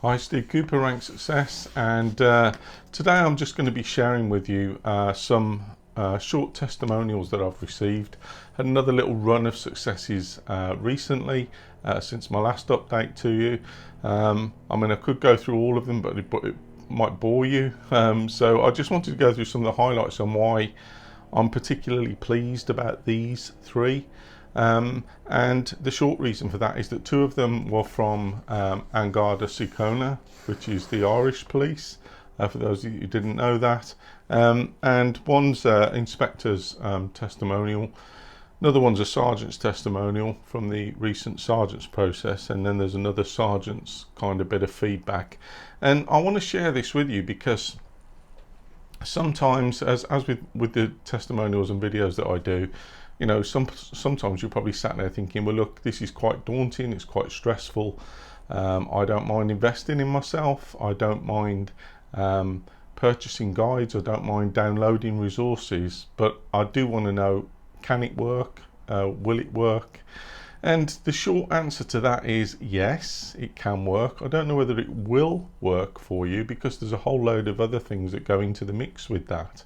Hi, Steve Cooper, Rank Success, and today I'm just going to be sharing with you some short testimonials that I've received. Had another little run of successes recently since my last update to you. I mean, I could go through all of them, but it might bore you. So I just wanted to go through some of the highlights on why I'm particularly pleased about these three. And the short reason for that is that two of them were from An Garda Síochána, which is the Irish police, for those of you who didn't know that. And one's inspector's testimonial, another one's a sergeant's testimonial from the recent sergeant's process, and then there's another sergeant's kind of bit of feedback. And I want to share this with you because sometimes, as with the testimonials and videos that I do, you know, sometimes you're probably sat there thinking, well, look, this is quite daunting, it's quite stressful. I don't mind investing in myself. I don't mind purchasing guides. I don't mind downloading resources, but I do want to know, can it work? Will it work? And the short answer to that is yes, it can work. I don't know whether it will work for you because there's a whole load of other things that go into the mix with that.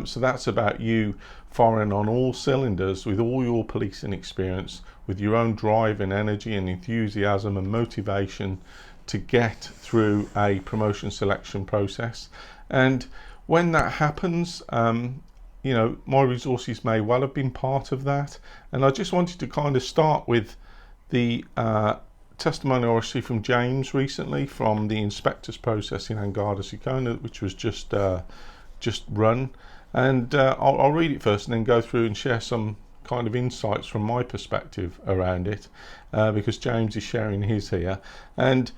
So that's about you firing on all cylinders with all your policing experience, with your own drive and energy and enthusiasm and motivation to get through a promotion selection process. And when that happens, you know, my resources may well have been part of that. And I just wanted to kind of start with the testimony I received from James recently from the inspector's process in An Garda Síochána, which was just run. And I'll read it first and then go through and share some kind of insights from my perspective around it, because James is sharing his here. And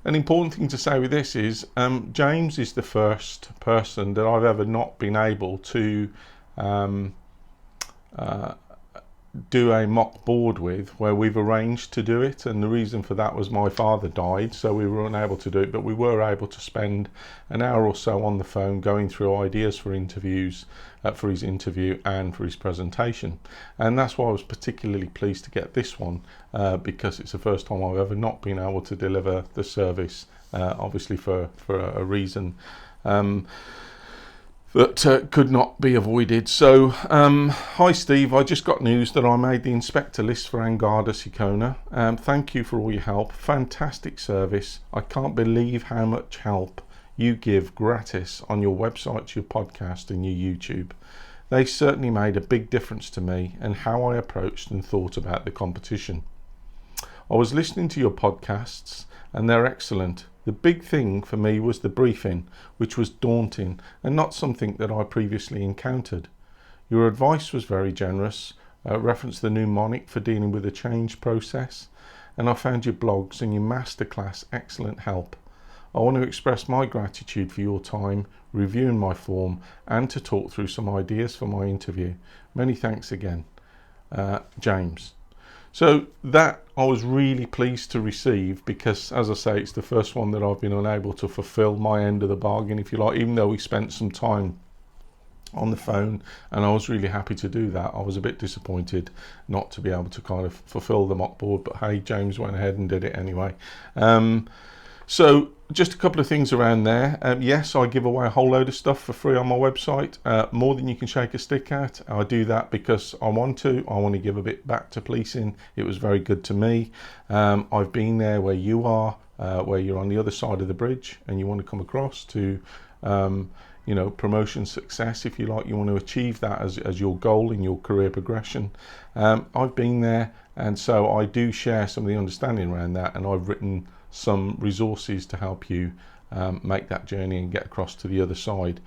an important thing to say with this is James is the first person that I've ever not been able to do a mock board with, where we've arranged to do it. And the reason for that was my father died, so we were unable to do it, but we were able to spend an hour or so on the phone going through ideas for interviews, for his interview and for his presentation. And that's why I was particularly pleased to get this one, because it's the first time I've ever not been able to deliver the service, obviously for a reason that could not be avoided. So, hi Steve, I just got news that I made the inspector list for An Garda Síochána. Thank you for all your help, fantastic service. I can't believe how much help you give gratis on your website, your podcast and your YouTube. They certainly made a big difference to me and how I approached and thought about the competition. I was listening to your podcasts and they're excellent. The big thing for me was the briefing, which was daunting and not something that I previously encountered. Your advice was very generous, referenced the mnemonic for dealing with a change process, and I found your blogs and your masterclass excellent help. I want to express my gratitude for your time, reviewing my form, and to talk through some ideas for my interview. Many thanks again. James. So that I was really pleased to receive because, as I say, it's the first one that I've been unable to fulfill my end of the bargain, if you like, even though we spent some time on the phone and I was really happy to do that. I was a bit disappointed not to be able to kind of fulfill the mock board, but hey, James went ahead and did it anyway. So just a couple of things around there. Yes, I give away a whole load of stuff for free on my website, more than you can shake a stick at. I do that because I want to give a bit back to policing. It was very good to me. I've been there where you are, where you're on the other side of the bridge and you want to come across to you know, promotion success, if you like. You want to achieve that as your goal in your career progression. I've been there, and so I do share some of the understanding around that, and I've written some resources to help you make that journey and get across to the other side.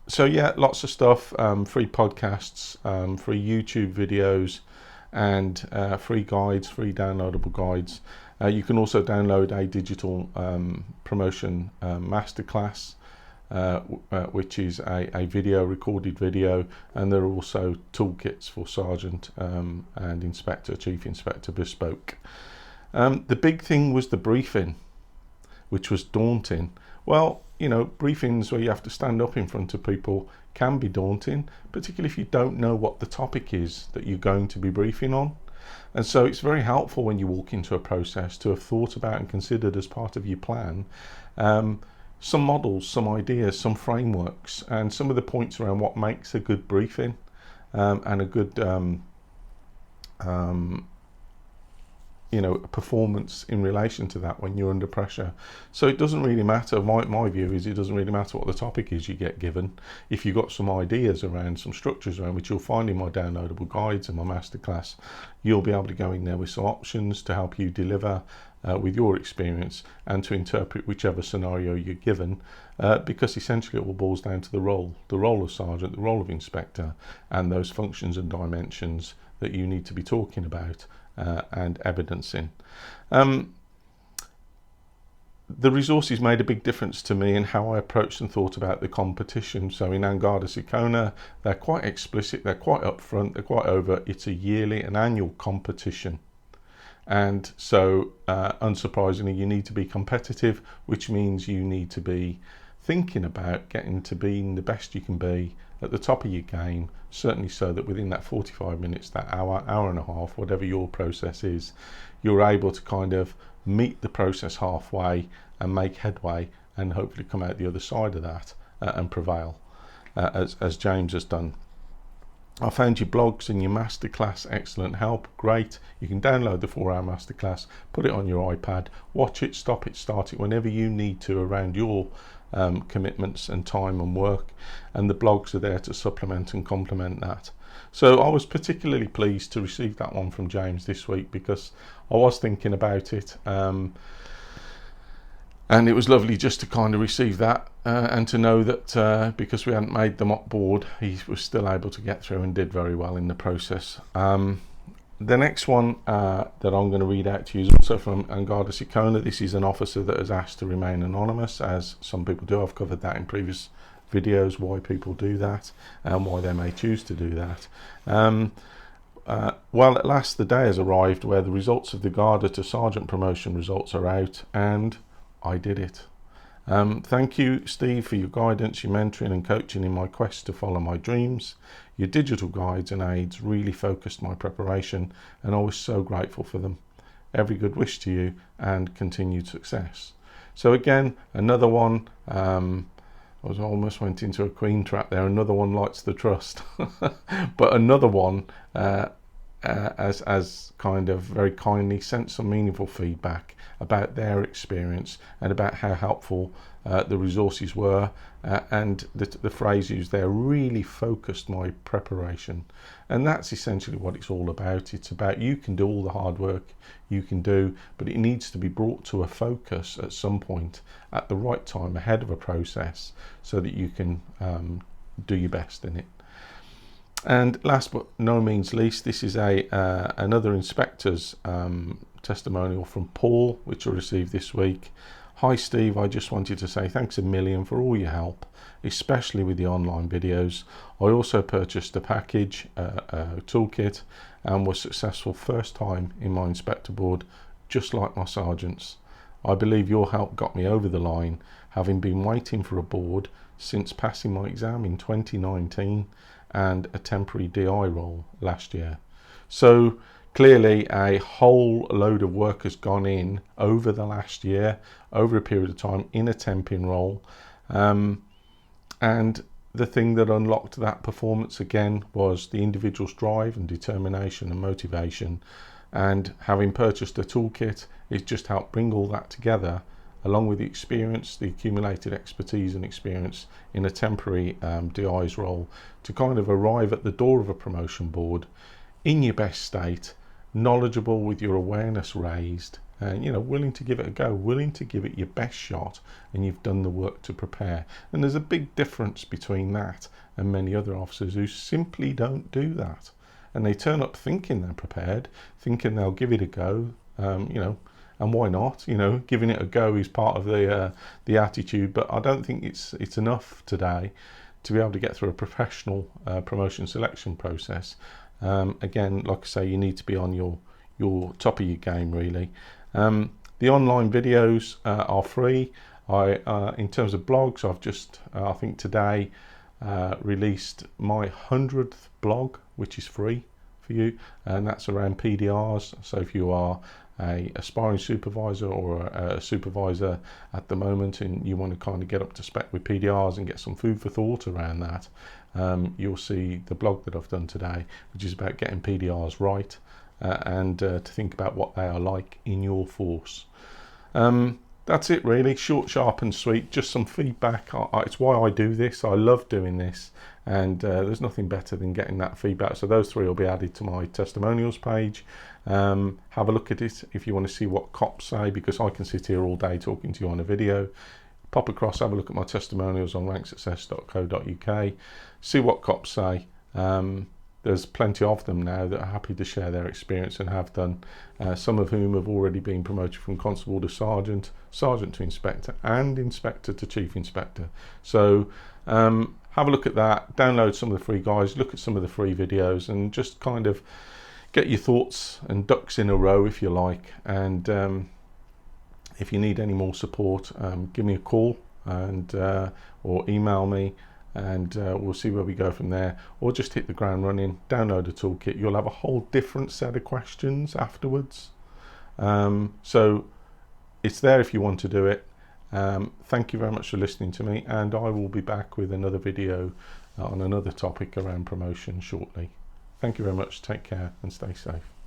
So yeah, lots of stuff, free podcasts, free YouTube videos, and free guides, free downloadable guides. You can also download a digital promotion masterclass, which is a recorded video, and there are also toolkits for Sergeant and Inspector, Chief Inspector Bespoke. The big thing was the briefing, which was daunting. Well, you know, briefings where you have to stand up in front of people can be daunting, particularly if you don't know what the topic is that you're going to be briefing on. And so it's very helpful when you walk into a process to have thought about and considered as part of your plan some models, some ideas, some frameworks, and some of the points around what makes a good briefing and a good performance in relation to that when you're under pressure. So it doesn't really matter, my view is it doesn't really matter what the topic is you get given. If you've got some ideas around, some structures around, which you'll find in my downloadable guides and my masterclass, you'll be able to go in there with some options to help you deliver with your experience and to interpret whichever scenario you're given, because essentially it all boils down to the role of sergeant, the role of inspector, and those functions and dimensions that you need to be talking about and evidencing. The resources made a big difference to me in how I approached and thought about the competition. So in Angada Sicona, they're quite explicit, they're quite upfront, they're quite overt. It's an annual competition. And so, unsurprisingly, you need to be competitive, which means you need to be thinking about getting to being the best you can be at the top of your game, certainly so that within that 45 minutes, that hour and a half, whatever your process is, you're able to kind of meet the process halfway and make headway and hopefully come out the other side of that and prevail, as James has done. I found your blogs and your masterclass excellent help. Great. You can download the 4-hour masterclass, put it on your iPad, watch it, stop it, start it whenever you need to around your commitments and time and work, and the blogs are there to supplement and complement that. So I was particularly pleased to receive that one from James this week because I was thinking about it, and it was lovely just to kind of receive that and to know that because we hadn't made the mock board, he was still able to get through and did very well in the process. The next one that I'm going to read out to you is also from Angada Sicona. This is an officer that has asked to remain anonymous, as some people do. I've covered that in previous videos, why people do that and why they may choose to do that. Well, at last the day has arrived where the results of the Garda to Sergeant promotion results are out, and I did it. Thank you, Steve, for your guidance, your mentoring and coaching in my quest to follow my dreams. Your digital guides and aids really focused my preparation, and I was so grateful for them. Every good wish to you and continued success. So again, another one, I almost went into a queen trap there, another one likes the trust, but another one as kind of very kindly sent some meaningful feedback about their experience and about how helpful the resources were, and the phrase used there really focused my preparation. And that's essentially what it's all about. It's about, you can do all the hard work you can do, but it needs to be brought to a focus at some point at the right time ahead of a process so that you can do your best in it. And last but no means least, this is another inspector's testimonial from Paul, which I received this week. Hi Steve, I just wanted to say thanks a million for all your help, especially with the online videos. I also purchased a package, a toolkit, and was successful first time in my inspector board, just like my sergeants. I believe your help got me over the line, having been waiting for a board since passing my exam in 2019 and a temporary DI role last year. So clearly a whole load of work has gone in over the last year, over a period of time, in a temping role. And the thing that unlocked that performance again was the individual's drive and determination and motivation. And having purchased a toolkit, it just helped bring all that together, along with the experience, the accumulated expertise and experience in a temporary DI's role, to kind of arrive at the door of a promotion board in your best state, knowledgeable, with your awareness raised, and willing to give it a go, willing to give it your best shot, and you've done the work to prepare. And there's a big difference between that and many other officers who simply don't do that, and they turn up thinking they're prepared, thinking they'll give it a go, and why not? Giving it a go is part of the attitude, but I don't think it's enough today to be able to get through a professional promotion selection process. Again, like I say, you need to be on your top of your game, really. The online videos are free. In terms of blogs, I've just I think today released my 100th blog, which is free for you, and that's around PDRs. So if you are a aspiring supervisor or a supervisor at the moment and you want to kind of get up to spec with PDRs and get some food for thought around that, you'll see the blog that I've done today, which is about getting PDRs right, and to think about what they are like in your force. That's it really, short, sharp and sweet, just some feedback. It's why I do this. I love doing this, and there's nothing better than getting that feedback. So those 3 will be added to my testimonials page. Have a look at it if you want to see what cops say, because I can sit here all day talking to you on a video. Pop across, have a look at my testimonials on ranksuccess.co.uk, see what cops say. There's plenty of them now that are happy to share their experience and have done, some of whom have already been promoted from constable to sergeant, sergeant to inspector, and inspector to chief inspector. So have a look at that, download some of the free guides, look at some of the free videos, and just kind of get your thoughts and ducks in a row, if you like. And if you need any more support, give me a call and or email me, and we'll see where we go from there. Or just hit the ground running, download a toolkit. You'll have a whole different set of questions afterwards. So it's there if you want to do it. Thank you very much for listening to me, and I will be back with another video on another topic around promotion shortly. Thank you very much. Take care and stay safe.